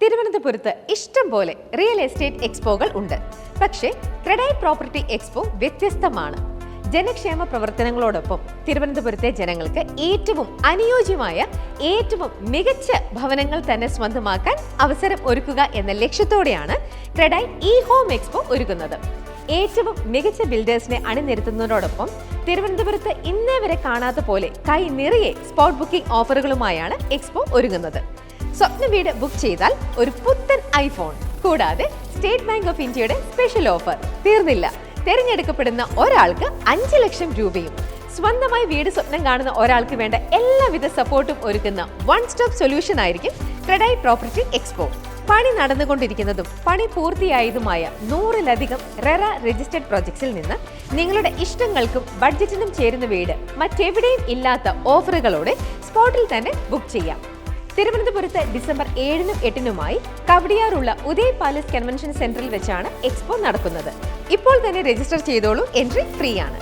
തിരുവനന്തപുരത്ത് ഇഷ്ടം പോലെ റിയൽ എസ്റ്റേറ്റ് എക്സ്പോകൾ ഉണ്ട്. പക്ഷേ ക്രെഡൈ പ്രോപ്പർട്ടി എക്സ്പോ വ്യത്യസ്തമാണ്. ജനക്ഷേമ പ്രവർത്തനങ്ങളോടൊപ്പം തിരുവനന്തപുരത്തെ ജനങ്ങൾക്ക് ഏറ്റവും അനുയോജ്യമായ ഏറ്റവും മികച്ച ഭവനങ്ങൾ തന്നെ സ്വന്തമാക്കാൻ അവസരം ഒരുക്കുക എന്ന ലക്ഷ്യത്തോടെയാണ് ക്രെഡൈ ഇ ഹോം എക്സ്പോ ഒരുക്കുന്നത്. ഏറ്റവും മികച്ച ബിൽഡേഴ്സിനെ അണിനിരത്തുന്നതോടൊപ്പം തിരുവനന്തപുരത്ത് ഇന്നേ വരെ കാണാത്ത പോലെ കൈ നിറയെ സ്പോട്ട് ബുക്കിംഗ് ഓഫറുകളുമായാണ് എക്സ്പോ ഒരുങ്ങുന്നത്. സ്വപ്ന വീട് ബുക്ക് ചെയ്താൽ ഒരു പുത്തൻ ഐഫോൺ, കൂടാതെ സ്റ്റേറ്റ് ബാങ്ക് ഓഫ് ഇന്ത്യയുടെ സ്പെഷ്യൽ ഓഫർ തീർന്നില്ല. തിരഞ്ഞെടുക്കപ്പെടുന്ന ഒരാൾക്ക് 5 ലക്ഷം രൂപയും. സ്വന്തമായി വീട് സ്വപ്നം കാണുന്ന ഒരാൾക്ക് വേണ്ട എല്ലാവിധ സപ്പോർട്ടും ഒരുക്കുന്ന വൺ സ്റ്റോപ്പ് സൊല്യൂഷൻ ആയിരിക്കും ക്രെഡൈ പ്രോപ്പർട്ടി എക്സ്പോ. പണി നടന്നുകൊണ്ടിരിക്കുന്നതും പണി പൂർത്തിയായതുമായ 100-ലധികം റെറ രജിസ്റ്റേർഡ് പ്രോജക്ട്സിൽ നിന്ന് നിങ്ങളുടെ ഇഷ്ടങ്ങൾക്കും ബഡ്ജറ്റിനും ചേരുന്ന വീട് മറ്റെവിടെയും ഇല്ലാത്ത ഓഫറുകളോടെ സ്പോട്ടിൽ തന്നെ ബുക്ക് ചെയ്യാം. തിരുവനന്തപുരത്ത് ഡിസംബർ 7-നും 8-നുമായി കവടിയാറുള്ള ഉദയ് പാലസ് കൺവെൻഷൻ സെന്ററിൽ വെച്ചാണ് എക്സ്പോ നടക്കുന്നത്. ഇപ്പോൾ തന്നെ രജിസ്റ്റർ ചെയ്തോളൂ, എൻട്രി ഫ്രീ ആണ്.